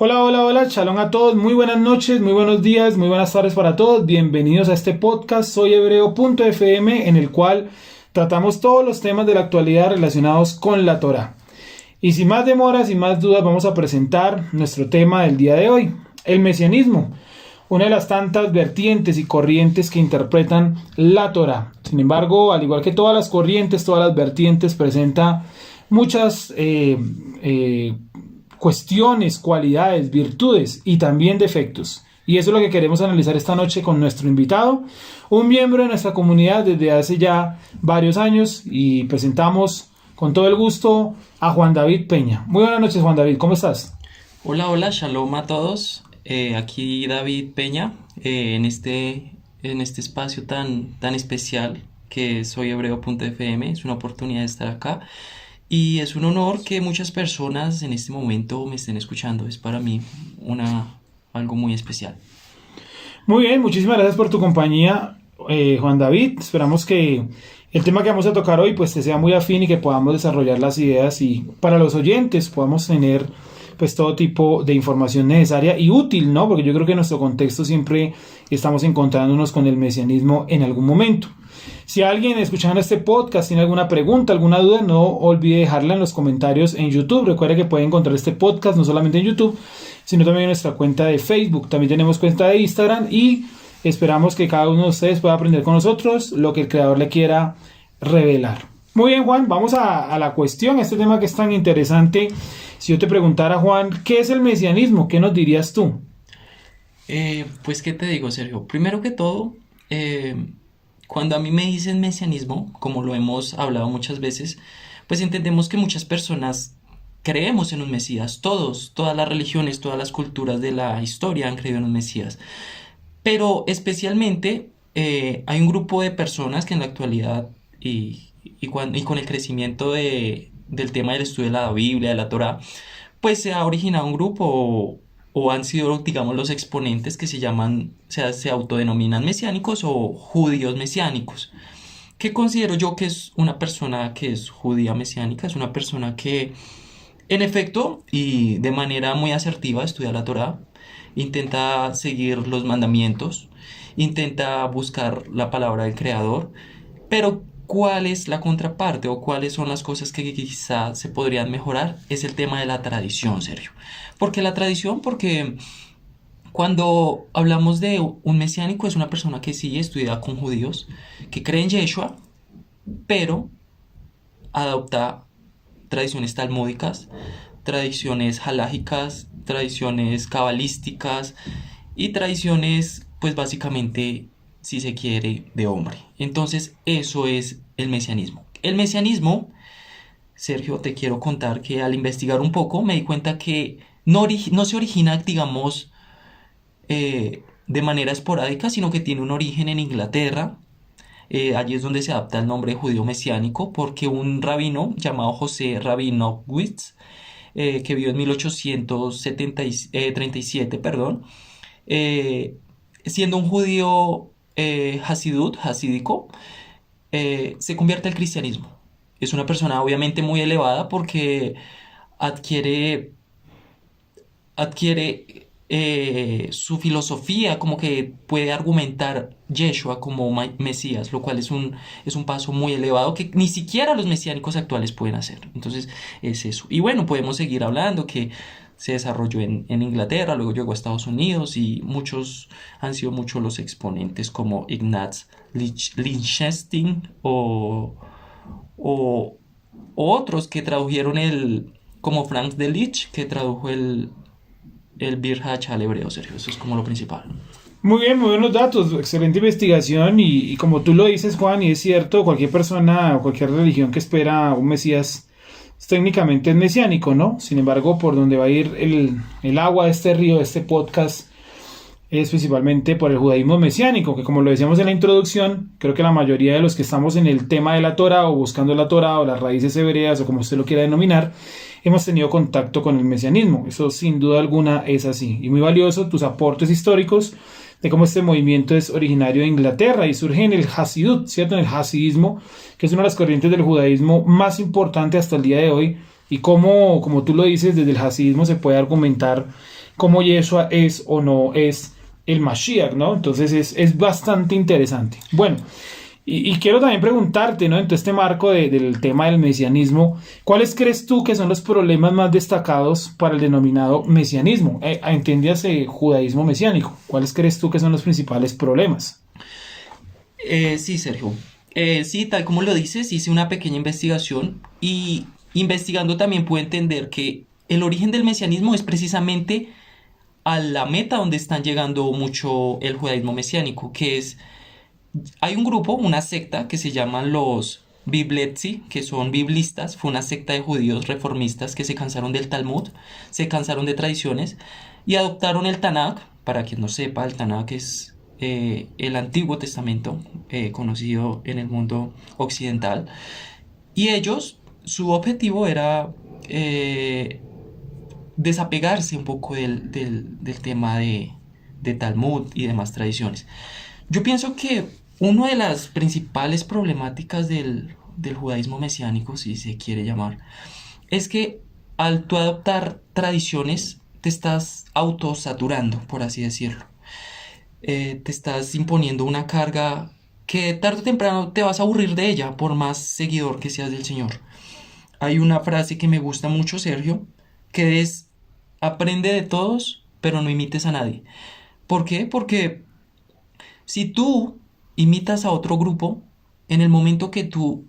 Hola, hola, hola, shalom a todos, muy buenas noches, muy buenos días, muy buenas tardes para todos, bienvenidos a este podcast Soy Hebreo.fm en el cual tratamos todos los temas de la actualidad relacionados con la Torá. Y sin más demoras y más dudas vamos a presentar nuestro tema del día de hoy, el mesianismo, una de las tantas vertientes y corrientes que interpretan la Torá. Sin embargo, al igual que todas las corrientes, todas las vertientes presenta muchas cuestiones, cualidades, virtudes y también defectos. Y eso es lo que queremos analizar esta noche con nuestro invitado, un miembro de nuestra comunidad desde hace ya varios años, y presentamos con todo el gusto a Juan David Peña. Muy buenas noches, Juan David, ¿cómo estás? Hola, hola, shalom a todos. Aquí David Peña, en este espacio tan especial que soy Hebreo.fm. Es una oportunidad de estar acá y es un honor que muchas personas en este momento me estén escuchando. Es para mí algo muy especial. Muy bien, muchísimas gracias por tu compañía, Juan David. Esperamos que el tema que vamos a tocar hoy pues te sea muy afín y que podamos desarrollar las ideas y para los oyentes podamos tener pues todo tipo de información necesaria y útil, ¿no? Porque yo creo que en nuestro contexto siempre estamos encontrándonos con el mesianismo en algún momento. Si alguien escuchando este podcast tiene alguna pregunta, alguna duda, no olvide dejarla en los comentarios en YouTube. Recuerda que puede encontrar este podcast no solamente en YouTube, sino también en nuestra cuenta de Facebook. También tenemos cuenta de Instagram y esperamos que cada uno de ustedes pueda aprender con nosotros lo que el creador le quiera revelar. Muy bien, Juan, vamos a la cuestión, a este tema que es tan interesante. Si yo te preguntara, Juan, ¿qué es el mesianismo? ¿Qué nos dirías tú? Pues, ¿qué te digo, Sergio? Primero que todo, cuando a mí me dicen mesianismo, como lo hemos hablado muchas veces, pues entendemos que muchas personas creemos en un Mesías. Todas las religiones, todas las culturas de la historia han creído en un Mesías. Pero especialmente hay un grupo de personas que en la actualidad y con el crecimiento del tema del estudio de la Biblia, de la Torá, pues se ha originado un grupo o han sido, digamos, los exponentes que se autodenominan mesiánicos o judíos mesiánicos. ¿Qué considero yo que es una persona que es judía mesiánica? Es una persona que, en efecto, y de manera muy asertiva, estudia la Torá, intenta seguir los mandamientos, intenta buscar la palabra del Creador, pero ¿cuál es la contraparte o cuáles son las cosas que quizá se podrían mejorar? Es el tema de la tradición, Sergio. ¿Por qué la tradición? Porque cuando hablamos de un mesiánico es una persona que sí estudia con judíos, que cree en Yeshua, pero adopta tradiciones talmúdicas, tradiciones halágicas, tradiciones cabalísticas y tradiciones, pues básicamente, si se quiere, de hombre. Entonces, eso es el mesianismo. El mesianismo, Sergio, te quiero contar que al investigar un poco me di cuenta que no se origina, digamos, de manera esporádica, sino que tiene un origen en Inglaterra. Allí es donde se adapta el nombre judío mesiánico, porque un rabino llamado José Rabinowitz, que vivió en 1837, perdón, siendo un judío hasídico, se convierte al cristianismo. Es una persona obviamente muy elevada porque adquiere su filosofía, como que puede argumentar Yeshua como Mesías, lo cual es un paso muy elevado que ni siquiera los mesiánicos actuales pueden hacer. Entonces es eso. Y bueno, podemos seguir hablando que se desarrolló en Inglaterra, luego llegó a Estados Unidos y han sido muchos los exponentes como Ignaz Lichtenstein o otros que tradujeron como Franz Delitzsch, que tradujo el Bir Hach al hebreo, Sergio. Eso es como lo principal. Muy bien, muy buenos datos, excelente investigación y como tú lo dices, Juan, y es cierto, cualquier persona o cualquier religión que espera un Mesías técnicamente es mesiánico, ¿no? Sin embargo, por donde va a ir el agua de este río, de este podcast, es principalmente por el judaísmo mesiánico, que como lo decíamos en la introducción, creo que la mayoría de los que estamos en el tema de la Torá o buscando la Torá o las raíces hebreas o como usted lo quiera denominar, hemos tenido contacto con el mesianismo. Eso sin duda alguna es así. Y muy valioso tus aportes históricos de cómo este movimiento es originario de Inglaterra y surge en el Hasidut, ¿cierto? En el hasidismo, que es una de las corrientes del judaísmo más importante hasta el día de hoy, y cómo, como tú lo dices, desde el hasidismo se puede argumentar cómo Yeshua es o no es el Mashiach, ¿no? Entonces es bastante interesante. Bueno, y quiero también preguntarte, ¿no? En todo este marco del tema del mesianismo, ¿cuáles crees tú que son los problemas más destacados para el denominado mesianismo? Entiéndase judaísmo mesiánico. ¿Cuáles crees tú que son los principales problemas? Sí, Sergio. Sí, tal como lo dices, hice una pequeña investigación y investigando también pude entender que el origen del mesianismo es precisamente a la meta donde están llegando mucho el judaísmo mesiánico, que es, hay un grupo, una secta que se llaman los Bibletzi, que son biblistas, fue una secta de judíos reformistas que se cansaron del Talmud, se cansaron de tradiciones y adoptaron el Tanakh. Para quien no sepa, el Tanakh es el Antiguo Testamento, conocido en el mundo occidental. Y ellos, su objetivo era desapegarse un poco del tema de Talmud y demás tradiciones. Yo pienso que una de las principales problemáticas del judaísmo mesiánico, si se quiere llamar, es que al tú adoptar tradiciones te estás autosaturando, por así decirlo. Te estás imponiendo una carga que tarde o temprano te vas a aburrir de ella, por más seguidor que seas del Señor. Hay una frase que me gusta mucho, Sergio, que es: aprende de todos, pero no imites a nadie. ¿Por qué? Porque si tú imitas a otro grupo, en el momento que tú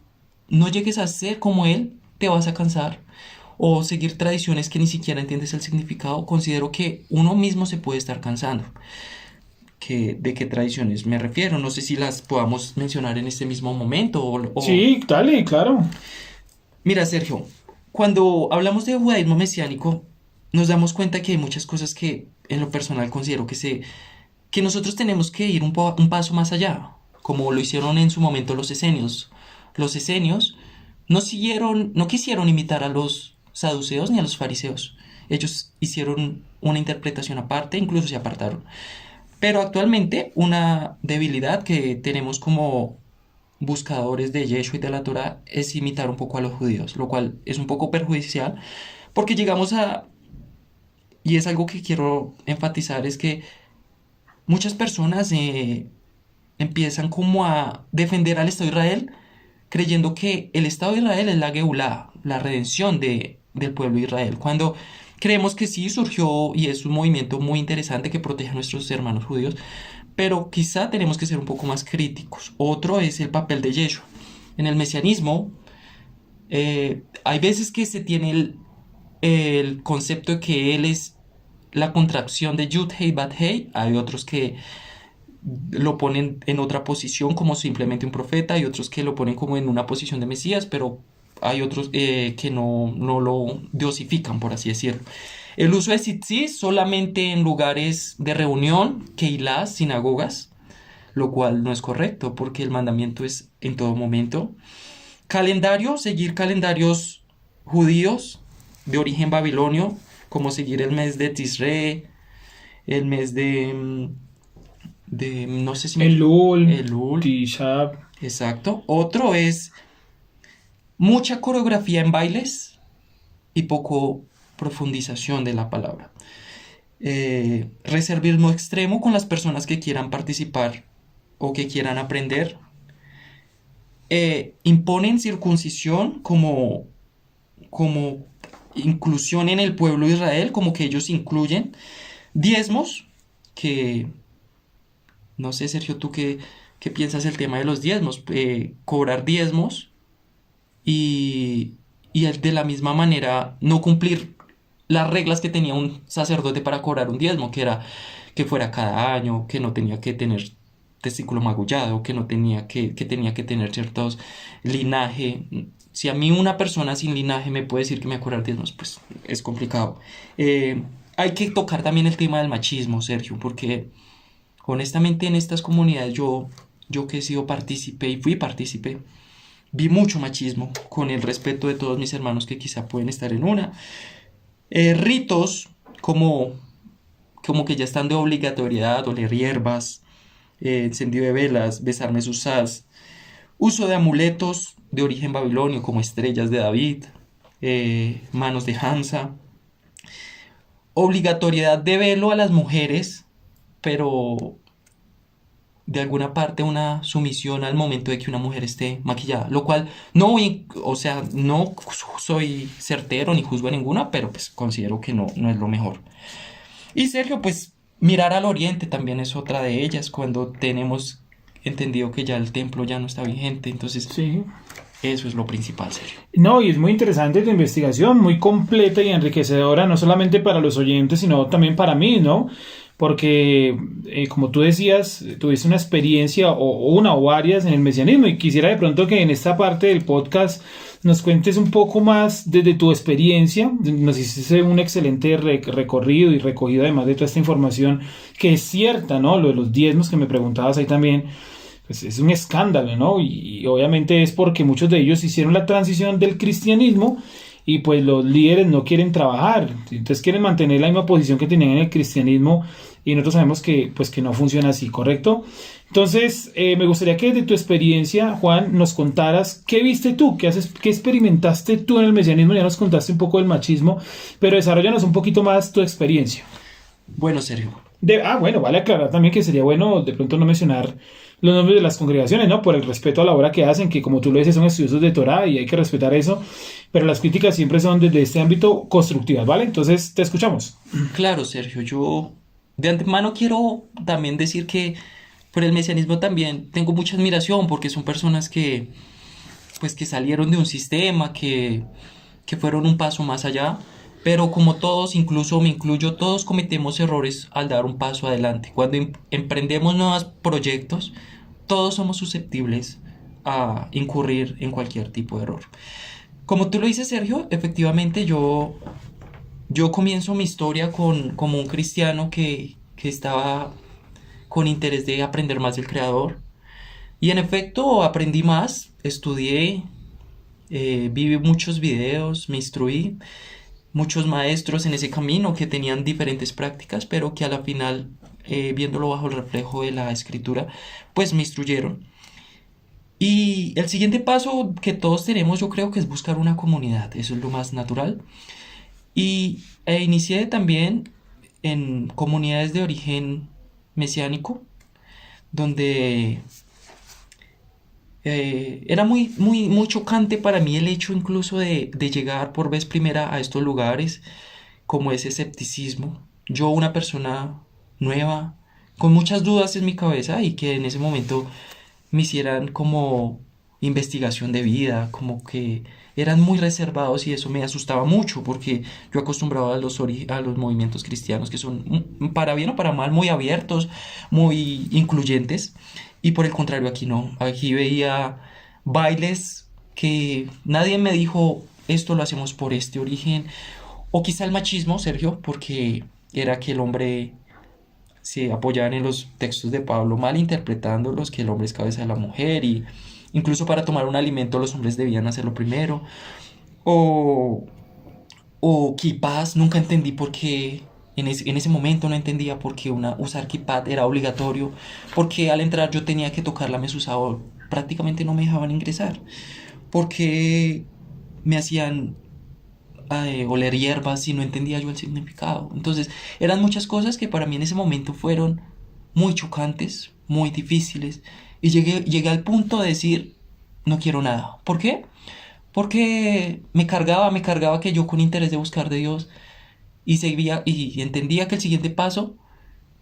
no llegues a ser como él, te vas a cansar. O seguir tradiciones que ni siquiera entiendes el significado, considero que uno mismo se puede estar cansando. ¿De qué tradiciones me refiero? No sé si las podamos mencionar en este mismo momento Sí, dale, claro. Mira, Sergio, cuando hablamos de judaísmo mesiánico, nos damos cuenta que hay muchas cosas que en lo personal considero que nosotros tenemos que ir un paso más allá, como lo hicieron en su momento los esenios. Los esenios no quisieron imitar a los saduceos ni a los fariseos. Ellos hicieron una interpretación aparte, incluso se apartaron. Pero actualmente una debilidad que tenemos como buscadores de Yeshua y de la Torah es imitar un poco a los judíos, lo cual es un poco perjudicial porque llegamos a, y es algo que quiero enfatizar, es que muchas personas empiezan como a defender al Estado de Israel creyendo que el Estado de Israel es la Geulá, la redención del pueblo de Israel, cuando creemos que sí surgió y es un movimiento muy interesante que protege a nuestros hermanos judíos, pero quizá tenemos que ser un poco más críticos. Otro es el papel de Yeshua. En el mesianismo hay veces que se tiene el concepto de que él es la contracción de Yud Hei Bat Hei. Hay otros que lo ponen en otra posición como simplemente un profeta, hay otros que lo ponen como en una posición de Mesías, pero hay otros que no lo diosifican, por así decirlo. El uso de tzitzit solamente en lugares de reunión, keilás, sinagogas, lo cual no es correcto porque el mandamiento es en todo momento. Calendario, seguir calendarios judíos de origen babilonio, como seguir el mes de Tisre, el mes no sé si me... Elul, Elul, Tisha. exacto. Otro es mucha coreografía en bailes y poco profundización de la palabra. Reservismo extremo con las personas que quieran participar o que quieran aprender. Imponen circuncisión como inclusión en el pueblo de Israel, como que ellos incluyen diezmos, que no sé, Sergio, tú qué piensas del tema de los diezmos. Cobrar diezmos y, de la misma manera no cumplir las reglas que tenía un sacerdote para cobrar un diezmo, que era que fuera cada año, que no tenía que tener testículo magullado, que tenía que tener ciertos linaje. Si a mí una persona sin linaje me puede decir que me va a cobrar diezmos, pues es complicado. Hay que tocar también el tema del machismo, Sergio, porque honestamente en estas comunidades yo que he sido partícipe y fui partícipe, vi mucho machismo con el respeto de todos mis hermanos que quizá pueden estar en una. Ritos como que ya están de obligatoriedad, oler hierbas, encendido de velas, besarme sus uso de amuletos de origen babilonio como estrellas de David, manos de Hansa, obligatoriedad de velo a las mujeres, pero de alguna parte una sumisión al momento de que una mujer esté maquillada, lo cual no, o sea, no soy certero ni juzgo a ninguna, pero pues considero que no es lo mejor. Y Sergio, pues mirar al oriente también es otra de ellas, cuando tenemos entendido que ya el templo ya no está vigente, entonces Sí. eso es lo principal, Sergio. No, y es muy interesante tu investigación, muy completa y enriquecedora, no solamente para los oyentes, sino también para mí, ¿no? Porque, como tú decías, tuviste una experiencia o una o varias en el mesianismo y quisiera de pronto que en esta parte del podcast nos cuentes un poco más desde tu experiencia. Nos hiciste un excelente recorrido y recogido además de toda esta información que es cierta, ¿no? Lo de los diezmos que me preguntabas ahí también pues es un escándalo, ¿no? Y obviamente es porque muchos de ellos hicieron la transición del cristianismo y pues los líderes no quieren trabajar, entonces quieren mantener la misma posición que tenían en el cristianismo y nosotros sabemos que pues que no funciona así, ¿correcto? Entonces me gustaría que de tu experiencia, Juan, nos contaras qué viste tú, qué experimentaste tú en el mesianismo, ya nos contaste un poco del machismo, pero desarrollanos un poquito más tu experiencia. Bueno, Sergio, Bueno, vale aclarar también que sería bueno de pronto no mencionar los nombres de las congregaciones, ¿no? Por el respeto a la obra que hacen, que como tú lo dices son estudiosos de Torah y hay que respetar eso, pero las críticas siempre son desde este ámbito constructivas, ¿vale? Entonces te escuchamos. claro, Sergio, yo de antemano quiero también decir que por el mesianismo también tengo mucha admiración porque son personas que pues que salieron de un sistema, que fueron un paso más allá, pero como todos, incluso me incluyo, todos cometemos errores al dar un paso adelante. Cuando emprendemos nuevos proyectos, todos somos susceptibles a incurrir en cualquier tipo de error. Como tú lo dices, Sergio, efectivamente yo comienzo mi historia como un cristiano que estaba con interés de aprender más del Creador. Y en efecto aprendí más, estudié, vi muchos videos, me instruí, muchos maestros en ese camino que tenían diferentes prácticas, pero que a la final, viéndolo bajo el reflejo de la escritura, pues me instruyeron. Y el siguiente paso que todos tenemos, yo creo que es buscar una comunidad, eso es lo más natural. Inicié también en comunidades de origen mesiánico, donde era muy chocante para mí el hecho incluso de llegar por vez primera a estos lugares, como ese escepticismo. Yo, una persona nueva, con muchas dudas en mi cabeza y que en ese momento me hicieran como investigación de vida, como que eran muy reservados y eso me asustaba mucho porque yo acostumbraba a los movimientos cristianos que son, para bien o para mal, muy abiertos, muy incluyentes. Y por el contrario, aquí no. Aquí veía bailes que nadie me dijo, esto lo hacemos por este origen. O quizá el machismo, Sergio, porque era que el hombre se apoyaban en los textos de Pablo mal interpretándolos, que el hombre es cabeza de la mujer y incluso para tomar un alimento los hombres debían hacerlo primero. O, o kipás, nunca entendí por qué, en ese momento no entendía por qué usar kipá era obligatorio, porque al entrar yo tenía que tocar la mezuzá o prácticamente no me dejaban ingresar, porque me hacían oler hierbas y no entendía yo el significado. Entonces eran muchas cosas que para mí en ese momento fueron muy chocantes, muy difíciles, y llegué al punto de decir, no quiero nada. ¿Por qué? Porque me cargaba que yo con interés de buscar de Dios y seguía y entendía que el siguiente paso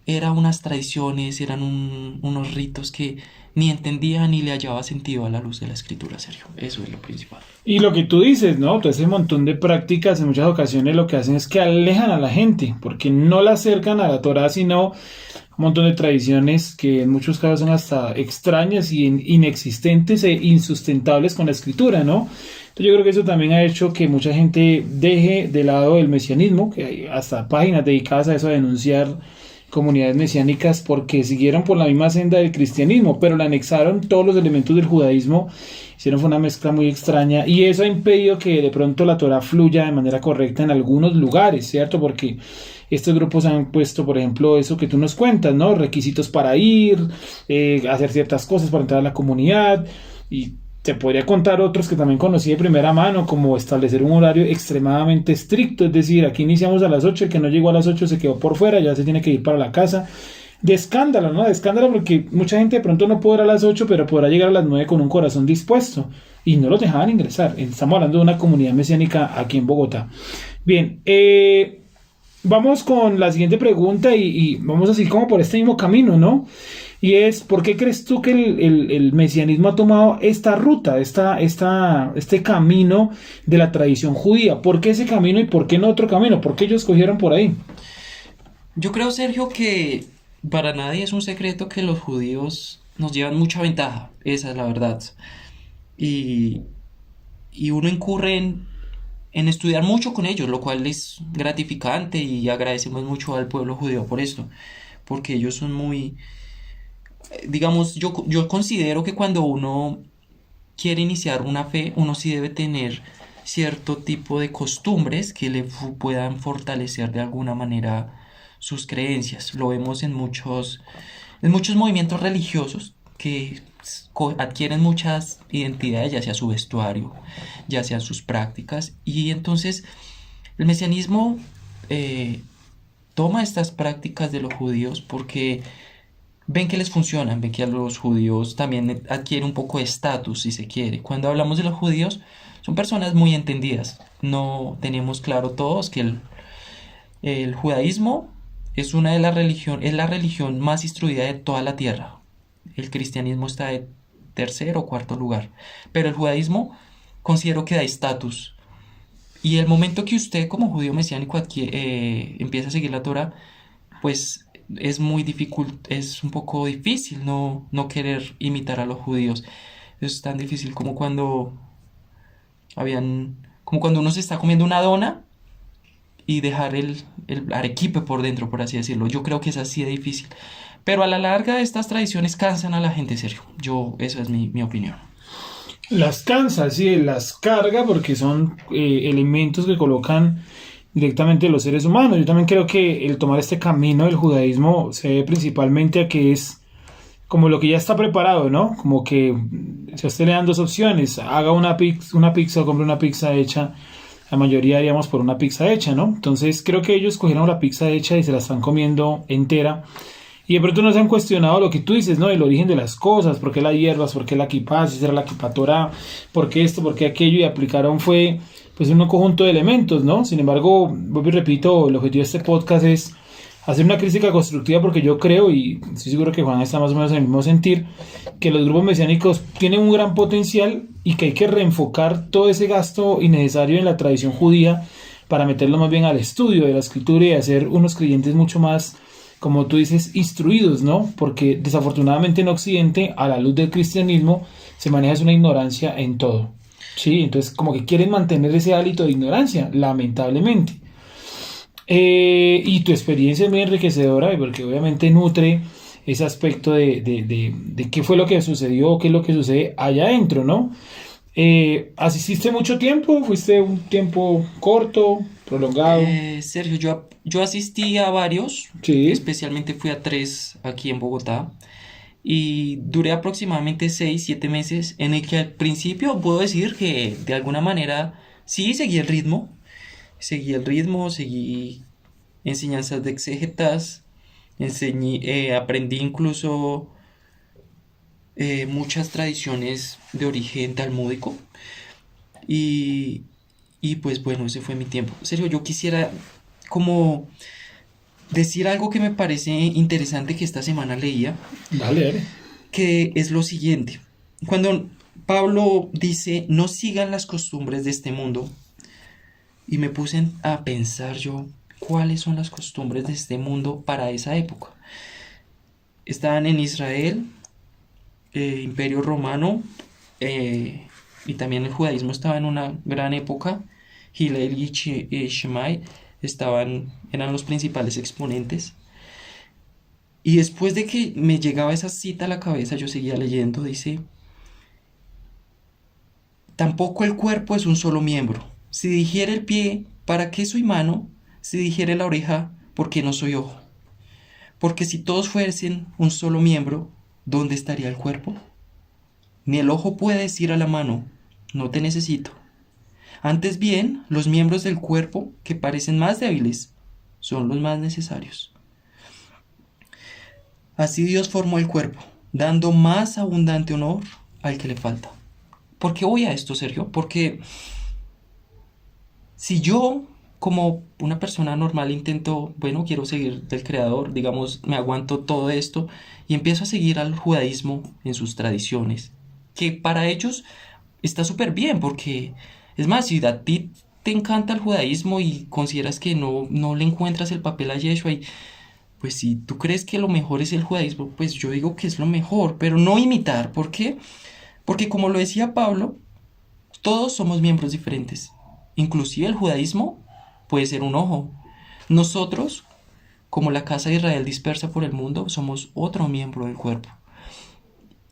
eran unas tradiciones, eran unos ritos que ni entendía ni le hallaba sentido a la luz de la escritura, Sergio. Eso es lo principal. Y lo que tú dices, ¿no? Todo ese montón de prácticas en muchas ocasiones lo que hacen es que alejan a la gente, porque no la acercan a la Torah, sino un montón de tradiciones que en muchos casos son hasta extrañas y inexistentes e insustentables con la escritura, ¿no? Entonces yo creo que eso también ha hecho que mucha gente deje de lado el mesianismo, que hay hasta páginas dedicadas a eso, a denunciar comunidades mesiánicas porque siguieron por la misma senda del cristianismo, pero le anexaron todos los elementos del judaísmo, hicieron fue una mezcla muy extraña y eso ha impedido que de pronto la Torah fluya de manera correcta en algunos lugares, ¿cierto? Porque estos grupos han puesto, por ejemplo, eso que tú nos cuentas, ¿no? Requisitos para ir, hacer ciertas cosas para entrar a la comunidad y Te podría contar otros que también conocí de primera mano, como establecer un horario extremadamente estricto, es decir, aquí iniciamos a las 8, el que no llegó a las 8 se quedó por fuera, ya se tiene que ir para la casa. De escándalo, ¿no? De escándalo porque mucha gente de pronto no podrá a las 8, pero podrá llegar a las 9 con un corazón dispuesto y no los dejaban ingresar. Estamos hablando de una comunidad mesiánica aquí en Bogotá. Bien, vamos con la siguiente pregunta y vamos así como por este mismo camino, ¿no? Y es, ¿por qué crees tú que el mesianismo ha tomado esta ruta, este camino de la tradición judía? ¿Por qué ese camino y por qué no otro camino? ¿Por qué ellos cogieron por ahí? Yo creo, Sergio, que para nadie es un secreto que los judíos nos llevan mucha ventaja, esa es la verdad. Y, y uno incurre en estudiar mucho con ellos, lo cual es gratificante y agradecemos mucho al pueblo judío por esto, porque ellos son muy, digamos, yo considero que cuando uno quiere iniciar una fe, uno sí debe tener cierto tipo de costumbres que le puedan fortalecer de alguna manera sus creencias. Lo vemos en muchos movimientos religiosos que adquieren muchas identidades, ya sea su vestuario, ya sea sus prácticas, y entonces el mesianismo toma estas prácticas de los judíos porque ven que les funcionan, ven que a los judíos también adquiere un poco de estatus, si se quiere. Cuando hablamos de los judíos, son personas muy entendidas. No tenemos claro todos que el judaísmo es una de las religiones, es la religión más instruida de toda la tierra. El cristianismo está de tercer o cuarto lugar, pero el judaísmo considero que da estatus. Y el momento que usted como judío mesiánico empieza a seguir la Torah, pues es muy difícil, es un poco difícil no querer imitar a los judíos. Es tan difícil como como cuando uno se está comiendo una dona y dejar el arequipe por dentro, por así decirlo. Yo creo que es así de difícil. Pero a la larga estas tradiciones cansan a la gente, Sergio. Esa es mi opinión. Las cansa, sí, las carga porque son elementos que colocan directamente los seres humanos. Yo también creo que el tomar este camino del judaísmo se debe principalmente a que es como lo que ya está preparado, ¿no? Como que si a usted le dan dos opciones, haga una pizza o compre una pizza hecha, la mayoría haríamos por una pizza hecha, ¿no? Entonces creo que ellos cogieron la pizza hecha y se la están comiendo entera. Y de pronto no se han cuestionado lo que tú dices, ¿no? El origen de las cosas, por qué las hierbas, por qué la kipá, si será la kipá Torá, por qué esto, por qué aquello, y aplicaron fue pues un conjunto de elementos, ¿no? Sin embargo, vuelvo y repito, el objetivo de este podcast es hacer una crítica constructiva porque yo creo, y estoy seguro que Juan está más o menos en el mismo sentir, que los grupos mesiánicos tienen un gran potencial y que hay que reenfocar todo ese gasto innecesario en la tradición judía para meterlo más bien al estudio de la escritura y hacer unos creyentes mucho más, como tú dices, instruidos, ¿no? Porque desafortunadamente en Occidente, a la luz del cristianismo, se maneja una ignorancia en todo, ¿sí? Entonces como que quieren mantener ese hálito de ignorancia, lamentablemente. Y tu experiencia es muy enriquecedora porque obviamente nutre ese aspecto de qué fue lo que sucedió, qué es lo que sucede allá adentro, ¿no? ¿Asististe mucho tiempo? ¿Fuiste un tiempo corto, prolongado? Sergio, yo asistí a varios, Sí. especialmente fui a 3 aquí en Bogotá y duré aproximadamente 6, 7 meses en el que al principio puedo decir que de alguna manera sí seguí enseñanzas de exégetas, aprendí incluso muchas tradiciones de origen talmúdico y, y pues bueno, ese fue mi tiempo. Sergio, yo quisiera como decir algo que me parece interesante que esta semana leía, Dale, dale. que es lo siguiente. Cuando Pablo dice, no sigan las costumbres de este mundo, y me puse a pensar yo, ¿cuáles son las costumbres de este mundo para esa época? Estaban en Israel, Imperio Romano, y también el judaísmo estaba en una gran época. Hillel y Shammai eran los principales exponentes. Y después de que me llegaba esa cita a la cabeza, yo seguía leyendo, dice, tampoco el cuerpo es un solo miembro. Si dijere el pie, ¿para qué soy mano? Si dijere la oreja, ¿por qué no soy ojo? Porque si todos fuesen un solo miembro, ¿dónde estaría el cuerpo? Ni el ojo puede decir a la mano, no te necesito. Antes bien, los miembros del cuerpo que parecen más débiles son los más necesarios. Así Dios formó el cuerpo, dando más abundante honor al que le falta. ¿Por qué voy a esto, Sergio? Porque si yo, como una persona normal, intento, bueno, quiero seguir del Creador, digamos, me aguanto todo esto y empiezo a seguir al judaísmo en sus tradiciones, que para ellos está súper bien, porque es más, si a ti te encanta el judaísmo y consideras que no le encuentras el papel a Yeshua, y pues si tú crees que lo mejor es el judaísmo, pues yo digo que es lo mejor, pero no imitar. ¿Por qué? Porque como lo decía Pablo, todos somos miembros diferentes. Inclusive el judaísmo puede ser un ojo. Nosotros, como la casa de Israel dispersa por el mundo, somos otro miembro del cuerpo.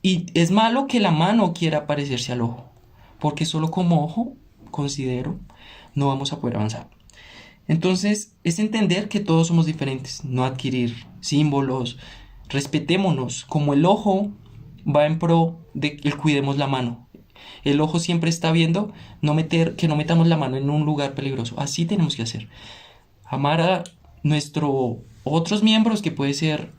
Y es malo que la mano quiera parecerse al ojo, porque solo como ojo, considero, no vamos a poder avanzar. Entonces, es entender que todos somos diferentes, no adquirir símbolos, respetémonos, como el ojo va en pro de que cuidemos la mano. El ojo siempre está viendo que no metamos la mano en un lugar peligroso. Así tenemos que hacer. Amar a nuestros otros miembros, que puede ser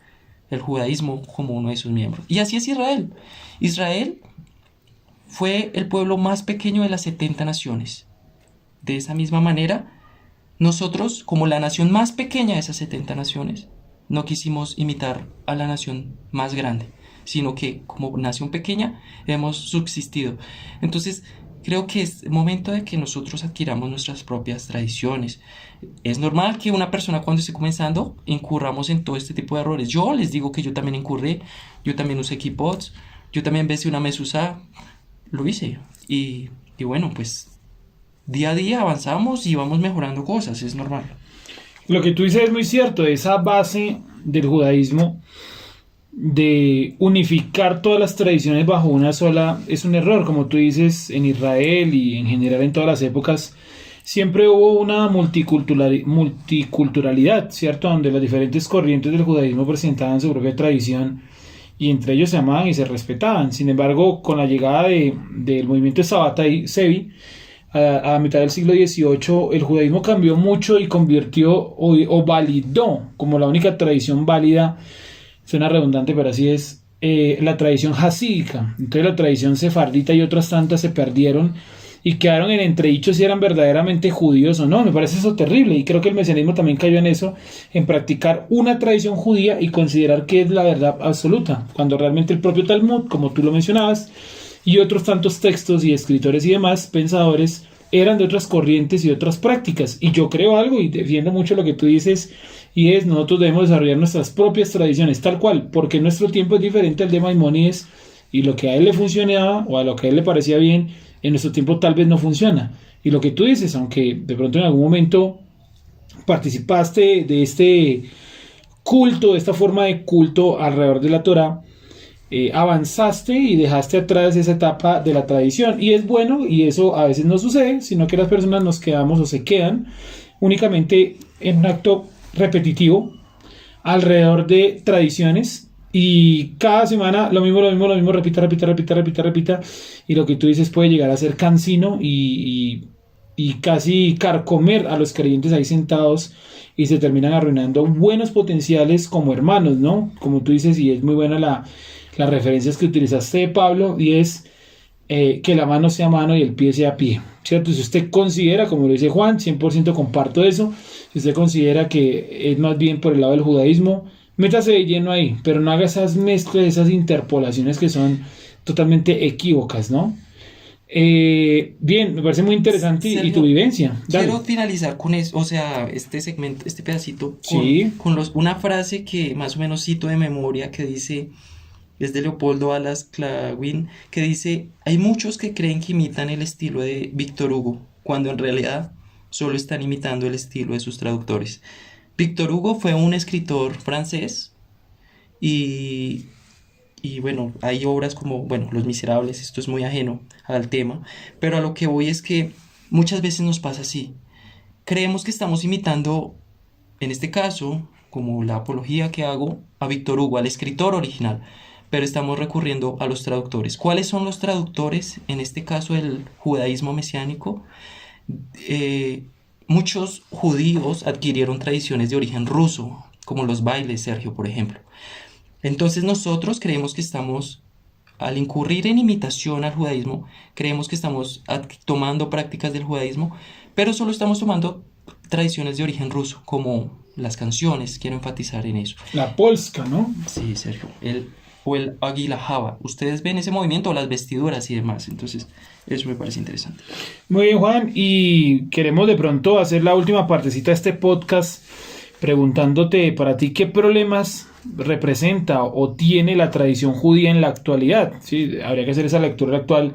el judaísmo como uno de sus miembros. Y así es Israel. Israel fue el pueblo más pequeño de las 70 naciones. De esa misma manera, nosotros, como la nación más pequeña de esas 70 naciones, no quisimos imitar a la nación más grande, sino que como nación pequeña hemos subsistido. Entonces, creo que es momento de que nosotros adquiramos nuestras propias tradiciones. Es normal que una persona cuando esté comenzando incurramos en todo este tipo de errores. Yo les digo que yo también incurrí, yo también usé Kibbutz, yo también besé una mezuzá, lo hice. Y bueno, pues día a día avanzamos y vamos mejorando cosas, es normal. Lo que tú dices es muy cierto, esa base del judaísmo de unificar todas las tradiciones bajo una sola es un error, como tú dices, en Israel y en general en todas las épocas siempre hubo una multiculturalidad, ¿cierto? Donde las diferentes corrientes del judaísmo presentaban su propia tradición y entre ellos se amaban y se respetaban. Sin embargo, con la llegada del movimiento Sabbatai Sevi, a mitad del siglo XVIII, el judaísmo cambió mucho y convirtió o validó como la única tradición válida, suena redundante, pero así es, la tradición hasídica. Entonces la tradición sefardita y otras tantas se perdieron y quedaron en entredicho si eran verdaderamente judíos o no. Me parece eso terrible y creo que el mesianismo también cayó en eso, en practicar una tradición judía y considerar que es la verdad absoluta, cuando realmente el propio Talmud, como tú lo mencionabas, y otros tantos textos y escritores y demás pensadores eran de otras corrientes y otras prácticas. Y yo creo algo y defiendo mucho lo que tú dices, y es nosotros debemos desarrollar nuestras propias tradiciones, tal cual, porque nuestro tiempo es diferente al de Maimónides y lo que a él le funcionaba o a lo que a él le parecía bien, en nuestro tiempo tal vez no funciona. Y lo que tú dices, aunque de pronto en algún momento participaste de este culto, de esta forma de culto alrededor de la Torá, avanzaste y dejaste atrás esa etapa de la tradición, y es bueno, y eso a veces no sucede, sino que las personas nos quedamos o se quedan únicamente en un acto repetitivo alrededor de tradiciones, y cada semana lo mismo, repita, y lo que tú dices puede llegar a ser cansino y casi carcomer a los creyentes ahí sentados, y se terminan arruinando buenos potenciales como hermanos, ¿no? Como tú dices, y es muy buena las referencias que utilizaste, Pablo, y es que la mano sea mano y el pie sea pie, ¿cierto? Si usted considera, como lo dice Juan, 100% comparto eso, si usted considera que es más bien por el lado del judaísmo, métase de lleno ahí, pero no haga esas mezclas, esas interpolaciones que son totalmente equívocas, ¿no? Bien, me parece muy interesante y tu Sergio, vivencia. Dale. quiero finalizar con eso, o sea, este segmento, este pedacito, Sí, con una frase que más o menos cito de memoria, que dice, es de Leopoldo Alas Clawin, que dice: hay muchos que creen que imitan el estilo de Víctor Hugo, cuando en realidad solo están imitando el estilo de sus traductores. Víctor Hugo fue un escritor francés y, y bueno, hay obras como, bueno, Los Miserables, esto es muy ajeno al tema, pero a lo que voy es que muchas veces nos pasa así. Creemos que estamos imitando, en este caso, como la apología que hago, a Víctor Hugo, al escritor original, pero estamos recurriendo a los traductores. ¿Cuáles son los traductores? En este caso, el judaísmo mesiánico. Eh, Muchos judíos adquirieron tradiciones de origen ruso, como los bailes, Sergio, por ejemplo. Entonces nosotros creemos que estamos, al incurrir en imitación al judaísmo, creemos que estamos tomando prácticas del judaísmo, pero solo estamos tomando tradiciones de origen ruso, como las canciones, quiero enfatizar en eso. La polska, ¿no? Sí, Sergio, o el Águila Java. Ustedes ven ese movimiento, las vestiduras y demás, entonces eso me parece interesante. Muy bien, Juan, y queremos de pronto hacer la última partecita de este podcast preguntándote para ti qué problemas representa o tiene la tradición judía en la actualidad. ¿Sí? Habría que hacer esa lectura actual,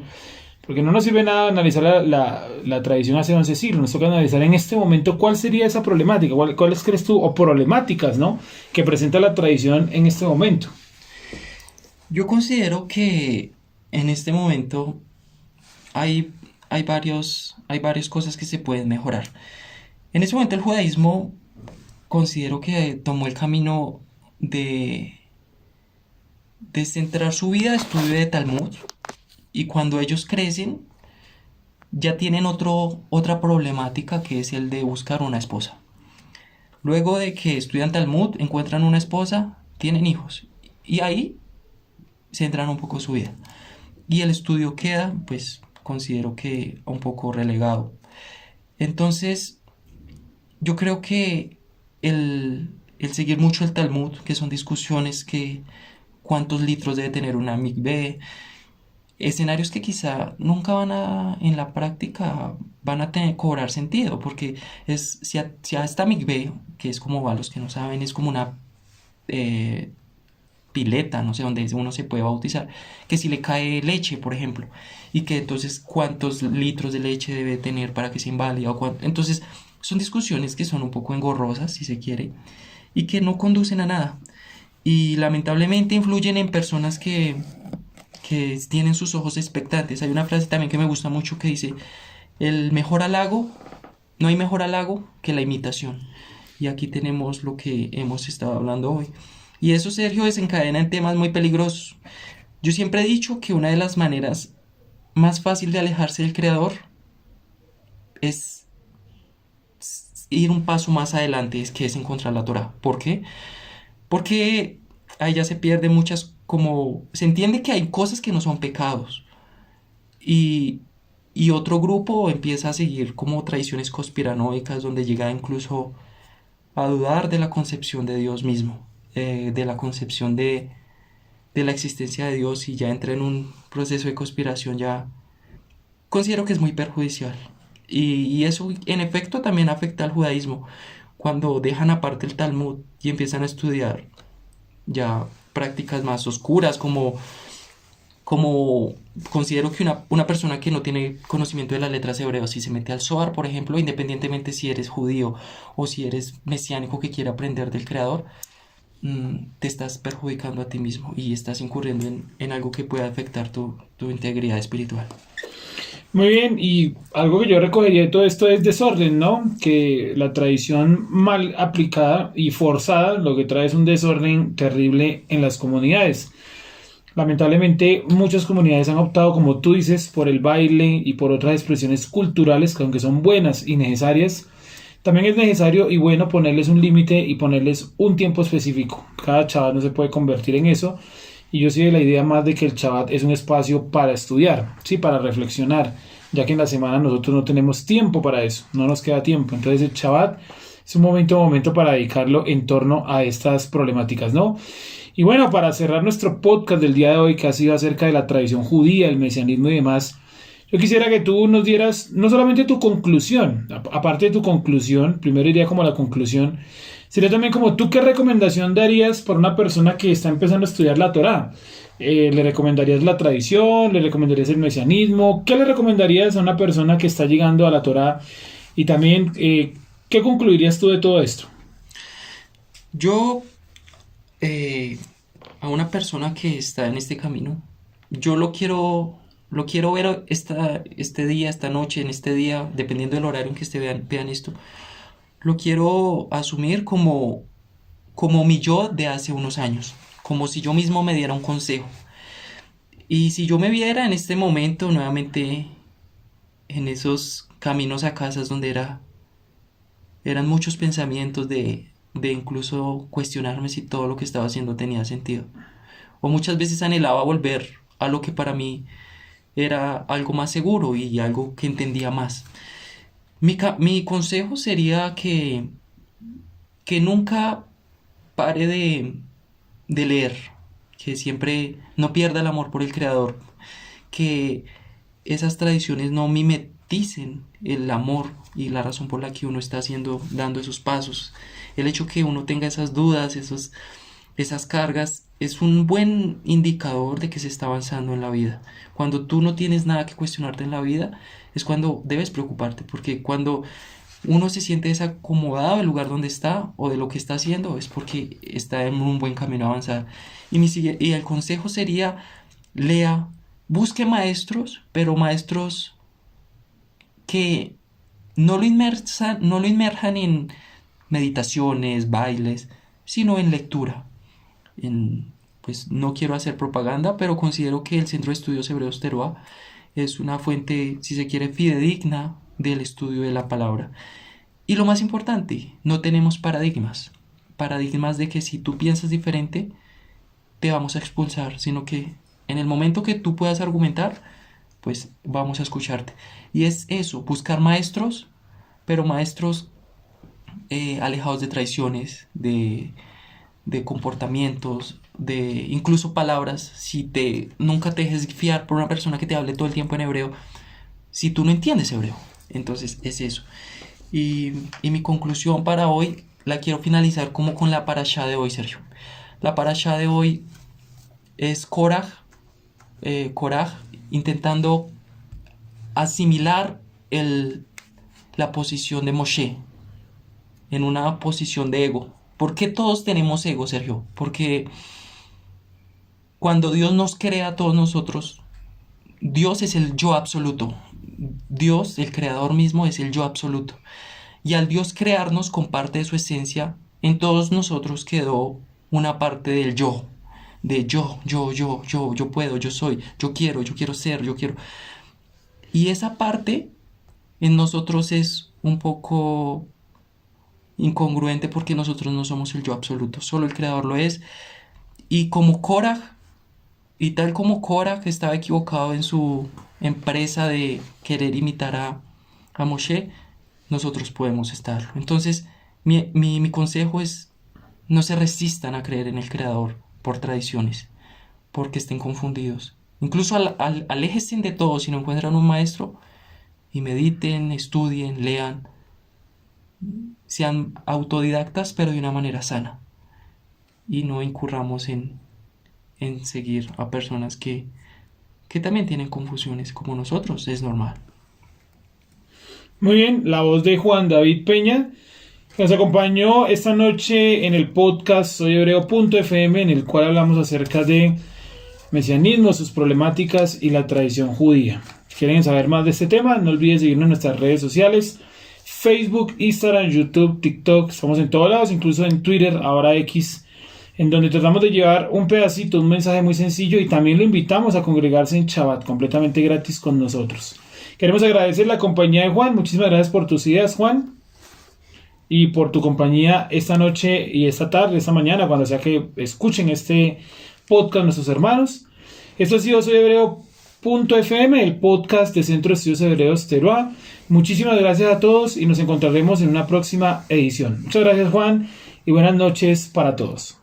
porque no nos sirve nada analizar la tradición hace 11 siglos, nos toca analizar en este momento cuál sería esa problemática, cuáles crees tú, o problemáticas, ¿no?, que presenta la tradición en este momento. Yo considero que en este momento hay varias cosas que se pueden mejorar. En este momento el judaísmo considero que tomó el camino de centrar su vida a estudio de Talmud, y cuando ellos crecen ya tienen otra problemática, que es el de buscar una esposa. Luego de que estudian Talmud, encuentran una esposa, tienen hijos, y ahí centran un poco su vida. Y el estudio queda, pues, considero que un poco relegado. Entonces, yo creo que el seguir mucho el Talmud, que son discusiones que cuántos litros debe tener una mikveh, escenarios que quizá nunca en la práctica van a cobrar sentido, porque si a esta mikveh, que es como, a los que no saben, es como una pileta, no sé, donde uno se puede bautizar, que si le cae leche, por ejemplo, y que entonces cuántos litros de leche debe tener para que se invalide, entonces son discusiones que son un poco engorrosas, si se quiere, y que no conducen a nada, y lamentablemente influyen en personas que tienen sus ojos expectantes. Hay una frase también que me gusta mucho que dice: no hay mejor halago que la imitación. Y aquí tenemos lo que hemos estado hablando hoy. Y eso, Sergio, desencadena en temas muy peligrosos. Yo siempre he dicho que una de las maneras más fácil de alejarse del Creador es ir un paso más adelante, que es encontrar la Torá. ¿Por qué? Porque ahí ya se pierde se entiende que hay cosas que no son pecados, y otro grupo empieza a seguir como tradiciones conspiranoicas, donde llega incluso a dudar de la concepción de Dios mismo, de la concepción de la existencia de Dios, y ya entra en un proceso de conspiración. Ya considero que es muy perjudicial, y eso en efecto también afecta al judaísmo, cuando dejan aparte el Talmud y empiezan a estudiar ya prácticas más oscuras, como considero que una persona que no tiene conocimiento de las letras hebreas, si se mete al Zohar, por ejemplo, independientemente si eres judío o si eres mesiánico que quiere aprender del Creador, te estás perjudicando a ti mismo y estás incurriendo en algo que puede afectar tu integridad espiritual. Muy bien, y algo que yo recogería de todo esto es desorden, ¿no? Que la tradición mal aplicada y forzada lo que trae es un desorden terrible en las comunidades. Lamentablemente muchas comunidades han optado, como tú dices, por el baile y por otras expresiones culturales que, aunque son buenas y necesarias, también es necesario y bueno ponerles un límite y ponerles un tiempo específico. Cada Shabbat no se puede convertir en eso. Y yo soy de la idea más de que el Shabbat es un espacio para estudiar, sí, para reflexionar, ya que en la semana nosotros no tenemos tiempo para eso, no nos queda tiempo. Entonces el Shabbat es un momento para dedicarlo en torno a estas problemáticas, ¿no? Y bueno, para cerrar nuestro podcast del día de hoy, que ha sido acerca de la tradición judía, el mesianismo y demás, yo quisiera que tú nos dieras no solamente tu conclusión, aparte de tu conclusión, primero iría como la conclusión, sería también como tú qué recomendación darías para una persona que está empezando a estudiar la Torá. ¿Le recomendarías la tradición? ¿Le recomendarías el mesianismo? ¿Qué le recomendarías a una persona que está llegando a la Torá? Y también, ¿qué concluirías tú de todo esto? Yo, a una persona que está en este camino, yo lo quiero ver este día, esta noche, en este día, dependiendo del horario en que vean esto, lo quiero asumir como mi yo de hace unos años, como si yo mismo me diera un consejo. Y si yo me viera en este momento nuevamente en esos caminos a casas donde eran muchos pensamientos de incluso cuestionarme si todo lo que estaba haciendo tenía sentido. O muchas veces anhelaba volver a lo que para mí era algo más seguro y algo que entendía más. Mi consejo sería que nunca pare de leer, que siempre no pierda el amor por el creador, que esas tradiciones no mimeticen el amor y la razón por la que uno está dando esos pasos. El hecho que uno tenga esas dudas, esas cargas, es un buen indicador de que se está avanzando en la vida. Cuando tú no tienes nada que cuestionarte en la vida, es cuando debes preocuparte, porque cuando uno se siente desacomodado del lugar donde está o de lo que está haciendo, es porque está en un buen camino a avanzar. Y el consejo sería, lea, busque maestros, pero maestros que no lo inmerjan en meditaciones, bailes, sino en lectura. Pues no quiero hacer propaganda, pero considero que el Centro de Estudios Hebreos Teruá es una fuente, si se quiere, fidedigna del estudio de la palabra. Y lo más importante, no tenemos paradigmas de que si tú piensas diferente, te vamos a expulsar, sino que en el momento que tú puedas argumentar, pues vamos a escucharte. Y es eso, buscar maestros, pero maestros alejados de traiciones, de comportamientos, de incluso palabras. Nunca te dejes fiar por una persona que te hable todo el tiempo en hebreo, si tú no entiendes hebreo. Entonces es eso. Y mi conclusión para hoy la quiero finalizar como con la parashá de hoy, Sergio. La parashá de hoy es Koraj intentando asimilar la posición de Moshe en una posición de ego. ¿Por qué todos tenemos ego, Sergio? Porque cuando Dios nos crea a todos nosotros, Dios es el yo absoluto. Dios, el creador mismo, es el yo absoluto. Y al Dios crearnos con parte de su esencia, en todos nosotros quedó una parte del yo. De yo puedo, yo soy, yo quiero ser, yo quiero. Y esa parte en nosotros es un poco incongruente porque nosotros no somos el yo absoluto, solo el creador lo es. Y como Koraj, y tal como Koraj estaba equivocado en su empresa de querer imitar a Moshe, nosotros podemos estarlo. Entonces, mi consejo es: no se resistan a creer en el creador por tradiciones, porque estén confundidos. Incluso aléjense de todo si no encuentran un maestro y mediten, estudien, lean. Sean autodidactas, pero de una manera sana. Y no incurramos en seguir a personas que también tienen confusiones como nosotros, es normal. Muy bien, la voz de Juan David Peña, que nos acompañó esta noche en el podcast soyhebreo.fm, en el cual hablamos acerca de mesianismo, sus problemáticas y la tradición judía. Si quieren saber más de este tema, no olviden seguirnos en nuestras redes sociales: Facebook, Instagram, YouTube, TikTok. Estamos en todos lados, incluso en Twitter, ahora X, en donde tratamos de llevar un pedacito, un mensaje muy sencillo, y también lo invitamos a congregarse en Shabbat, completamente gratis con nosotros. Queremos agradecer la compañía de Juan. Muchísimas gracias por tus ideas, Juan, y por tu compañía esta noche y esta tarde, esta mañana, cuando sea que escuchen este podcast nuestros hermanos. Esto ha sido soyhebreo.fm, el podcast de Centro de Estudios Hebreos Teruá. Muchísimas gracias a todos y nos encontraremos en una próxima edición. Muchas gracias, Juan, y buenas noches para todos.